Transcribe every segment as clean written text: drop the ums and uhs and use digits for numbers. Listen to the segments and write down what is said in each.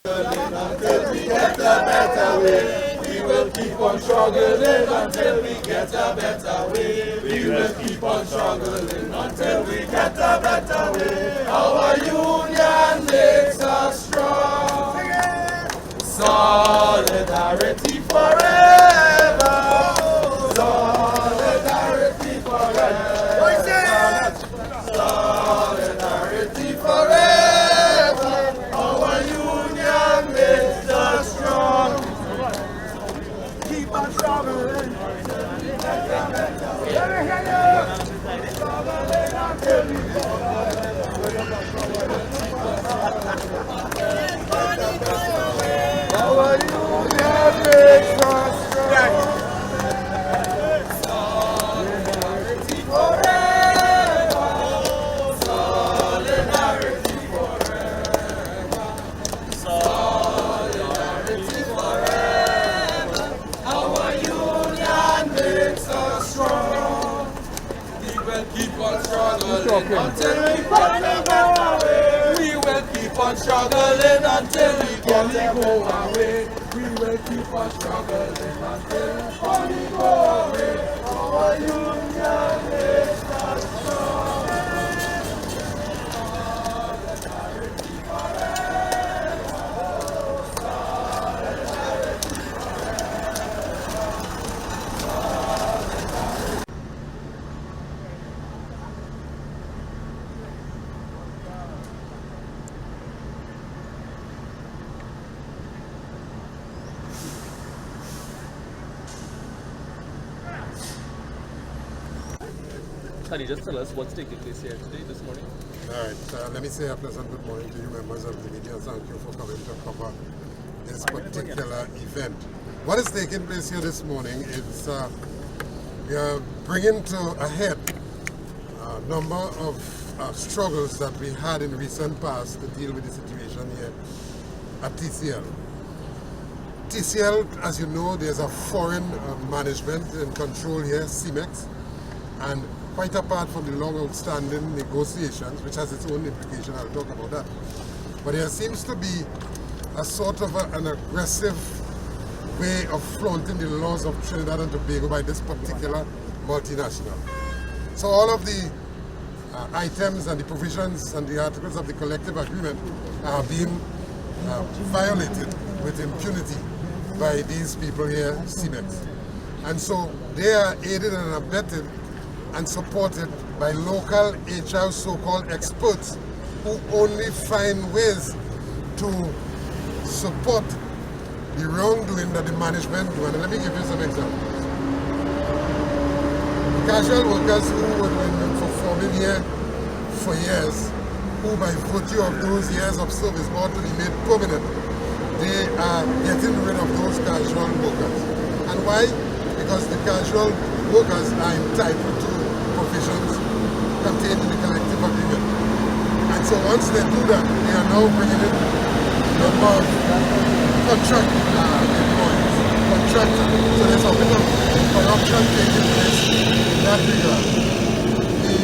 Until we get a better way, we will keep on struggling until we get a better way. We will keep on struggling until we get a better way. Our union makes us strong. Solidarity forever. Solidarity forever. Solidarity forever. Our union makes us strong. Keep on struggling. Our union makes us strong. Solidarity forever. Solidarity forever. Solidarity forever. Our union makes us strong. We will keep on struggling until we get a better way. We will keep on struggling until we go away. We will keep on struggling until we go away. Our union makes us strong. Can you just tell us what's taking place here today, this morning? All right, let me say a pleasant good morning to you members of the media. Thank you for coming to cover this particular event. What is taking place here this morning is we are bringing to a head a number of struggles that we had in recent past to deal with the situation here at TCL. TCL, as you know, there's a foreign management and control here, CMEX, and quite apart from the long outstanding negotiations, which has its own implication, I'll talk about that. But there seems to be a sort of an aggressive way of flaunting the laws of Trinidad and Tobago by this particular multinational. So all of the items and the provisions and the articles of the collective agreement are being violated with impunity by these people here, CMEX. And so they are aided and abetted and supported by local HR so-called experts who only find ways to support the wrongdoing that the management do. And let me give you some examples. The casual workers who have been performing here for years, who by virtue of those years of service ought to be made permanent, they are getting rid of those casual workers. And why? Because the casual workers are entitled to provisions contained in the collective agreement. And so once they do that, they are now bringing in a number of contract employees, contractors. So there's a bit of corruption taking place in that regard. The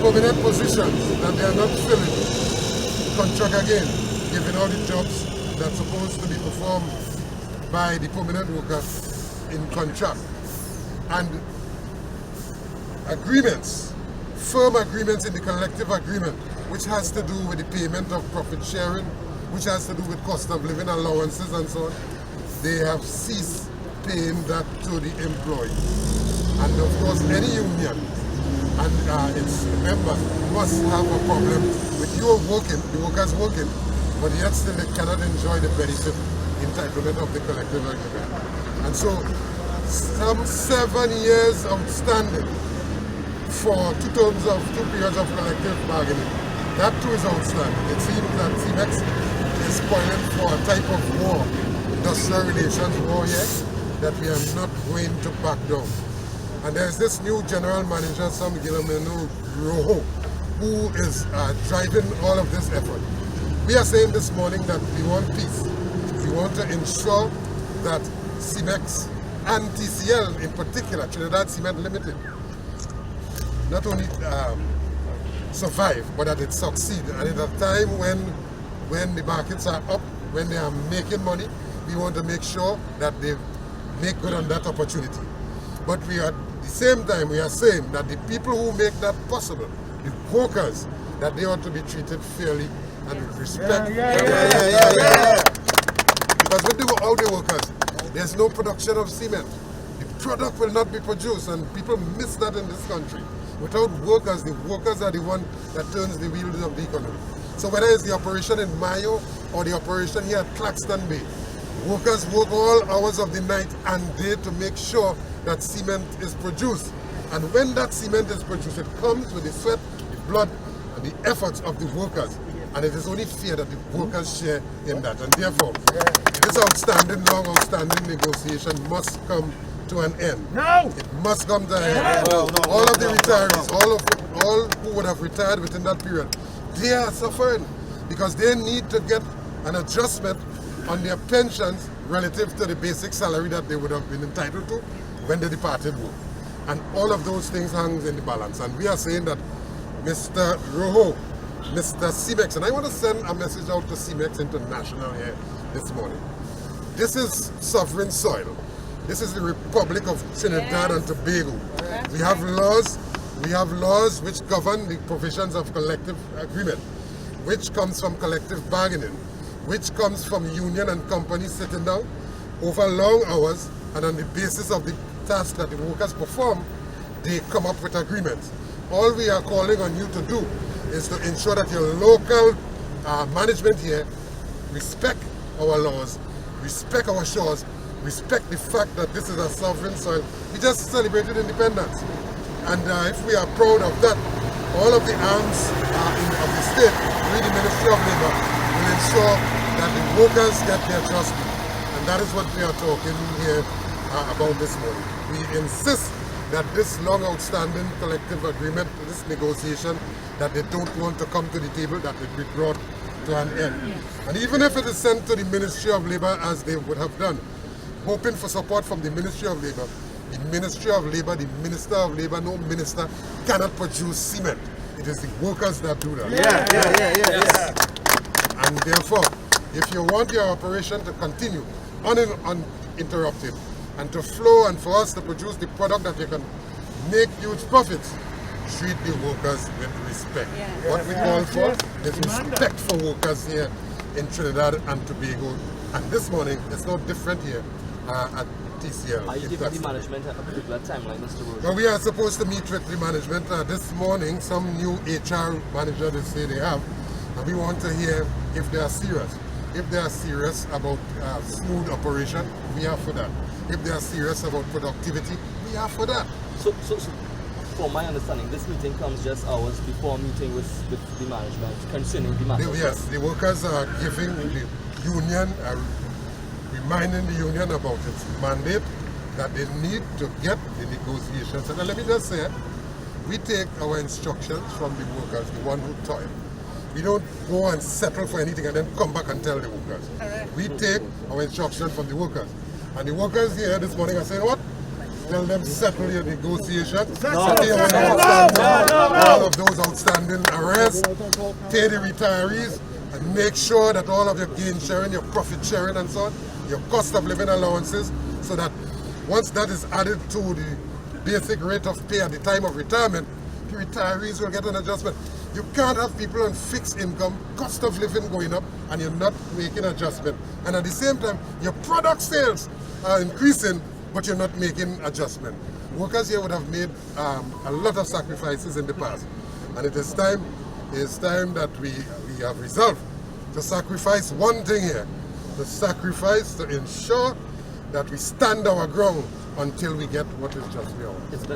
permanent positions that they are not filling, contract again, giving all the jobs that's supposed to be performed by the permanent worker in contract. And agreements, firm agreements in the collective agreement, which has to do with the payment of profit sharing, which has to do with cost of living allowances and so on, they have ceased paying that to the employee. And of course, any union and its members must have a problem with you working, the workers working, but yet still they cannot enjoy the benefit entitlement of the collective agreement. And so, some 7 years outstanding for two periods of collective bargaining. That too is outstanding. It seems that CMEX is spoiling for a type of war, industrial relations war here, that we are not going to back down. And there's this new general manager, Sam Gilomeno Rojo, who is driving all of this effort. We are saying this morning that we want peace. We want to ensure that CMEX and TCL in particular, Trinidad Cement Limited, not only survive, but that it succeed. And at a time when the markets are up when they are making money, we want to make sure that they make good on that opportunity. But we are, at the same time, we are saying that the people who make that possible, the workers, that they ought to be treated fairly and with respect. Because with all the workers, there's no production of cement. The product will not be produced, and people miss that in this country. Without workers, the workers are the one that turns the wheels of the economy. So whether it's the operation in Mayo or the operation here at Claxton Bay, workers work all hours of the night and day to make sure that cement is produced. And when that cement is produced, it comes with the sweat, the blood, and the efforts of the workers. And it is only fair that the workers share in that. And therefore, this long outstanding negotiation must come to an end. No! It must come to an end. All of the retirees, all who would have retired within that period, they are suffering because they need to get an adjustment on their pensions relative to the basic salary that they would have been entitled to when they departed work. And all of those things hangs in the balance. And we are saying that Mr. Rojo, Mr. CEMEX, and I want to send a message out to CEMEX International here this morning. This is sovereign soil. This is the Republic of Trinidad and Tobago. We have laws which govern the provisions of collective agreement, which comes from collective bargaining, which comes from union and companies sitting down over long hours, and on the basis of the task that the workers perform, they come up with agreements. All we are calling on you to do is to ensure that your local management here respect our laws, respect our shores, respect the fact that this is a sovereign soil. We just celebrated independence. And if we are proud of that, all of the arms of the state, with the Ministry of Labour, will ensure that the workers get their just due. And that is what we are talking here about this morning. We insist that this long outstanding collective agreement, this negotiation, that they don't want to come to the table, that it be brought to an end. And even if it is sent to the Ministry of Labour as they would have done, hoping for support from the Ministry of Labour, the Ministry of Labour, the Minister of Labour, no minister cannot produce cement. It is the workers that do that. And therefore, if you want your operation to continue uninterrupted and to flow and for us to produce the product that you can make huge profits, treat the workers with respect. What we call for is respect for workers here in Trinidad and Tobago. And this morning, it's no different here at TCL. Are you giving the management a particular timeline, Mr. Rojo? Well, we are supposed to meet with the management this morning. Some new HR manager they say they have, and we want to hear if they are serious. If they are serious about smooth operation, we are for that. If they are serious about productivity, we are for that. So from my understanding, this meeting comes just hours before meeting with the management concerning the matter. Yes, the workers are giving the union, reminding the union about its mandate that they need to get the negotiations. And let me just say, we take our instructions from the workers, the one who toil. We don't go and settle for anything and then come back and tell the workers. We take our instructions from the workers. And the workers here this morning are saying, what? Tell them settle your negotiations. All of those outstanding arrests, pay the retirees, and make sure that all of your gain sharing, your profit sharing and so on, your cost of living allowances, so that once that is added to the basic rate of pay at the time of retirement, the retirees will get an adjustment. You can't have people on fixed income, cost of living going up, and you're not making adjustment. And at the same time, your product sales are increasing, but you're not making adjustment. Workers here would have made a lot of sacrifices in the past. And it is time that we have resolved to sacrifice one thing here, to sacrifice to ensure that we stand our ground until we get what is justly ours. It's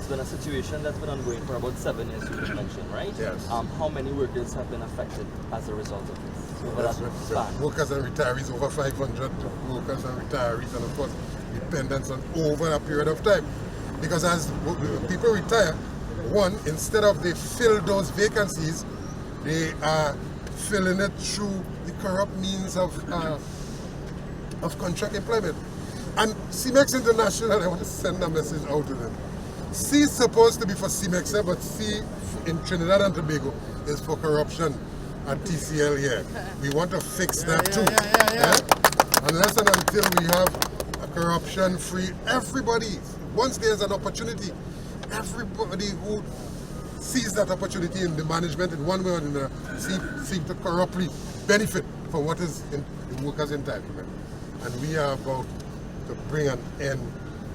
been a situation that's been ongoing for about 7 years, you mentioned, right? Yes. How many workers have been affected as a result of this? Over that span? Workers and retirees, over 500 workers and retirees, and of course dependents on over a period of time. Because as people retire, one, instead of they fill those vacancies, they are filling it through the corrupt means of contract employment. And CEMEX International, I want to send a message out to them. C is supposed to be for CEMEX, but C in Trinidad and Tobago is for corruption. at TCL here. We want to fix that too. Unless and until we have a corruption-free, everybody, once there's an opportunity, everybody who sees that opportunity in the management in one way or another seek to corruptly benefit from what is in the workers' entitlement. And we are about to bring an end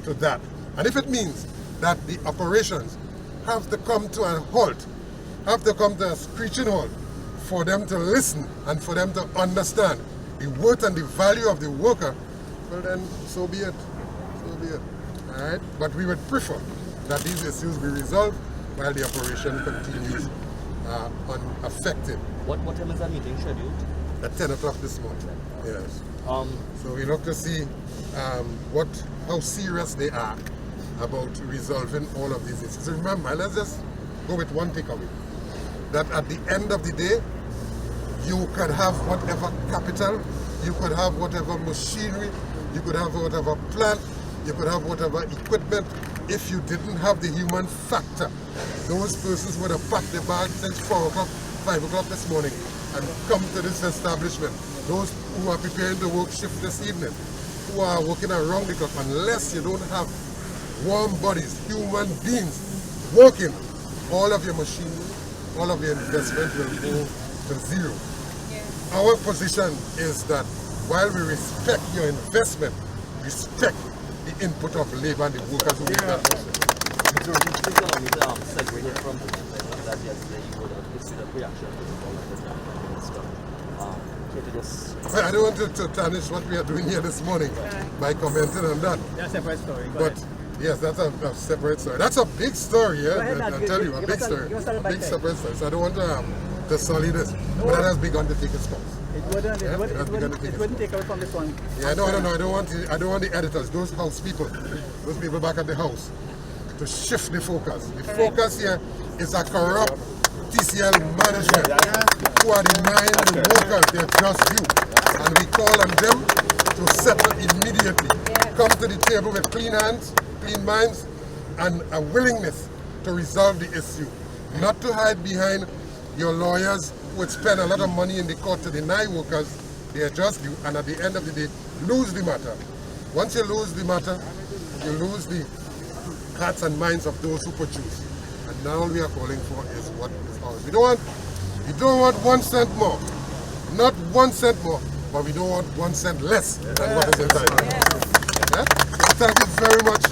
to that. And if it means that the operations have to come to a halt, have to come to a screeching halt, for them to listen and for them to understand the worth and the value of the worker, well then, so be it. So be it. All right? But we would prefer that these issues be resolved while the operation continues unaffected. What time is that meeting scheduled? At 10 o'clock this morning. Yes. So we look to see how serious they are about resolving all of these issues. So remember, let's just go with one takeaway. That at the end of the day, you could have whatever capital, you could have whatever machinery, you could have whatever plant, you could have whatever equipment. If you didn't have the human factor, those persons would have packed their bags since 4 o'clock, 5 o'clock this morning and come to this establishment. Those who are preparing to work shift this evening, who are working around the clock, unless you don't have warm bodies, human beings working, all of your machinery, all of your investment will go to zero. Our position is that while we respect your investment, respect the input of labor and the workers who make that process. Please allow me to segue here from the mention that yesterday you would have issued a reaction to the call of the minister. I don't want to tarnish what we are doing here this morning by commenting on that. That's a separate story. But yes, that's a separate story. That's a big story, yeah. I'll tell you, a big story. A big separate story. So I don't want to sully this. But that has begun to take its course. It wouldn't take away from this one. Yeah, no. I don't want the editors, those house people, those people back at the house, to shift the focus. The focus here is a corrupt TCL management who are denying the workers their just due. And we call on them to settle immediately. Come to the table with clean hands, clean minds, and a willingness to resolve the issue. Not to hide behind your lawyers who would spend a lot of money in the court to deny workers their just due, and at the end of the day, lose the matter. Once you lose the matter, you lose the hearts and minds of those who produce. And now all we are calling for is what is ours. We don't want 1 cent more. Not 1 cent more, but we don't want 1 cent less than what is entitled. Yeah? So thank you very much,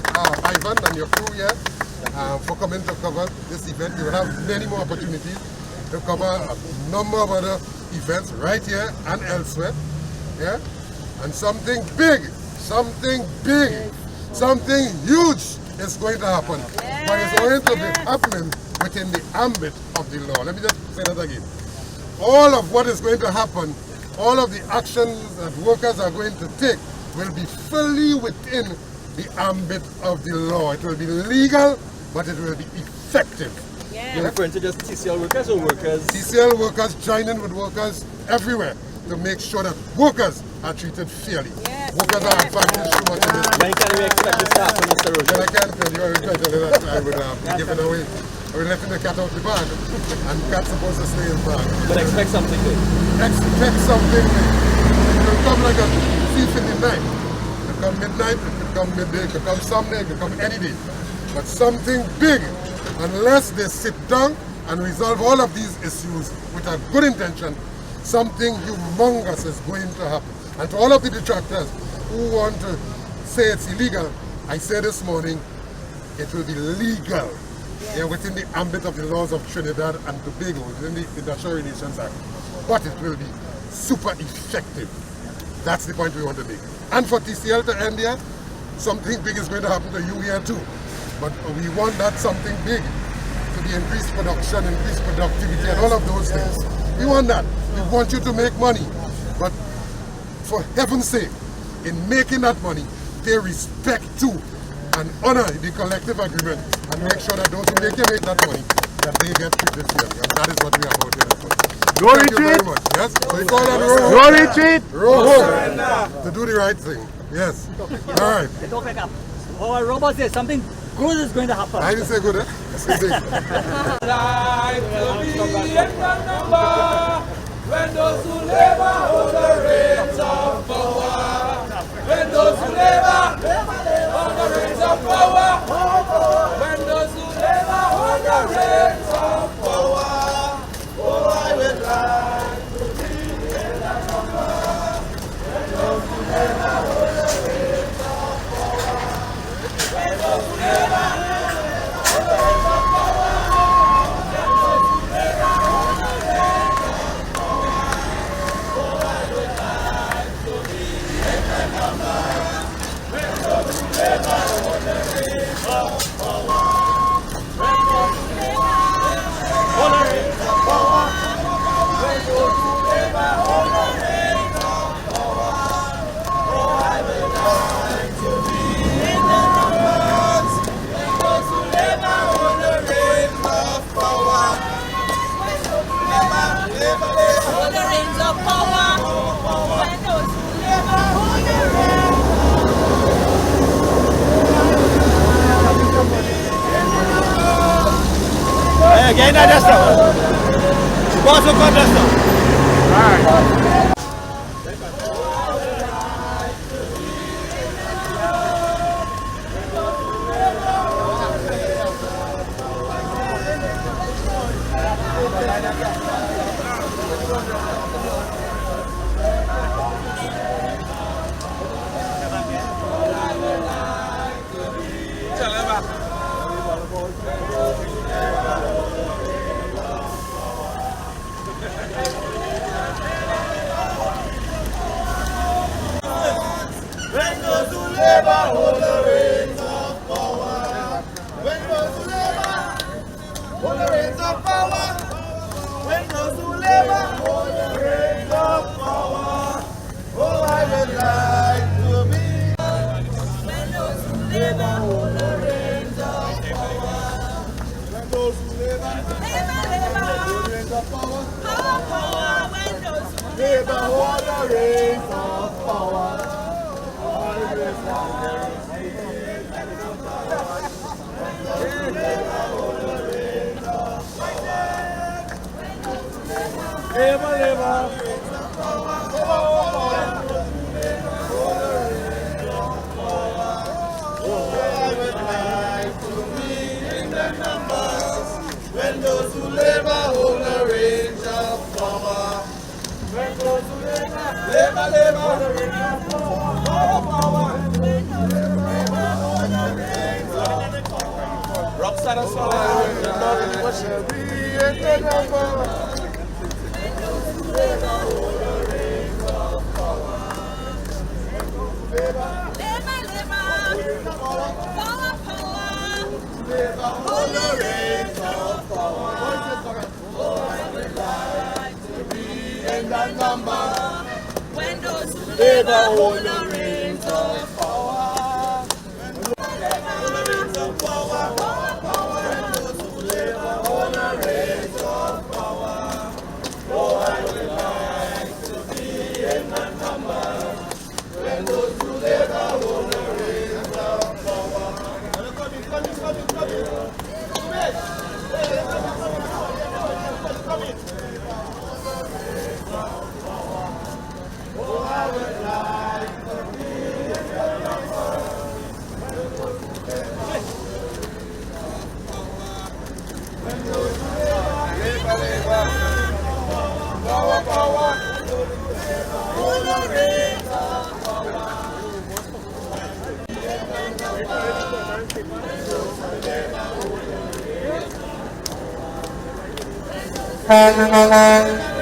Ivan and your crew here, for coming to cover this event. You will have many more opportunities to cover a number of other events right here and elsewhere. Yeah? And something big, something huge is going to happen. But it's going to be happening within the ambit of the law. Let me just say that again. All of what is going to happen, all of the actions that workers are going to take will be fully within the ambit of the law. It will be legal, but it will be effective. You're referring to just TCL workers or workers? TCL workers joining with workers everywhere to make sure that workers are treated fairly. Workers are advantaged too much in this. When can we expect this to happen, Mr. Roger? Well, I can't tell you. I would be giving away. I would letting the cat out the bag, and the cat's supposed to stay in the bag. But expect something good. Expect something big. It will come like a thief in the night. It will come midnight, it will come midday, it will come someday, it will come any day. But something big, unless they sit down and resolve all of these issues with a good intention, something humongous is going to happen. And to all of the detractors who want to say it's illegal, I say this morning, it will be legal. Yeah, within the ambit of the laws of Trinidad and Tobago, within the Industrial Relations Act. But it will be super effective. That's the point we want to make. And for TCL to end here, something big is going to happen to you here too. But we want that something big to be increased production, increased productivity, and all of those things. We want that. We want you to make money. But for heaven's sake, in making that money, pay respect to and honor the collective agreement and make sure that those who make that money, that they get treated fairly. And that is what we are about here. No Thank you very retreat. much. Yes? So we call that row home. No retreat. Row home. To do the right thing. Yes. All right. Don't wake up. Oh, a robot says something good is going to happen. I didn't say good, eh? I said big. Life will be in the number When those who labor hold the reins of power. When those who labor hold the reins of power. When those who labor hold the reins of power. Oh, I would like to be in that number. When those who labor hold the reins of power. When those who labor hold the reins of power. When those who labor hold the reins of power. Oh, I would like to be in that number. When those who labor hold the reins of power. When those who labor hold the reins of power. When those who labor hold the reins of power. Oh, I would like to be in the numbers. When those who labor hold the reins of power. When those who labor hold the reins of power. When those who labor hold the reins. Hey, again, that's the boss of contest. When those who labor hold the reins of power. When those who labor hold the reins of power. When those who labor hold the reins of power. Oh, I would like to be. When those who labor hold the reins of power. When those who labor hold the reins of power. Power. When those who labor hold the reins of power. When those who labor hold the reins of power. When those who labor hold the reins of power. Rockstar and Solar, what shall be in the number? When those who labor hold the reins of power. Labor, power, hold the reins of power. Oh, I would like to be in that number. When those who labor hold the reins of power. When those who labor hold the reins of power. When those who labor hold the reins of power. Oh, I would like to be in that number. When those who labor hold the reins of power. Oh, I would like to be in that number. When those who labor, power, power, hold the reins of power. Thank you.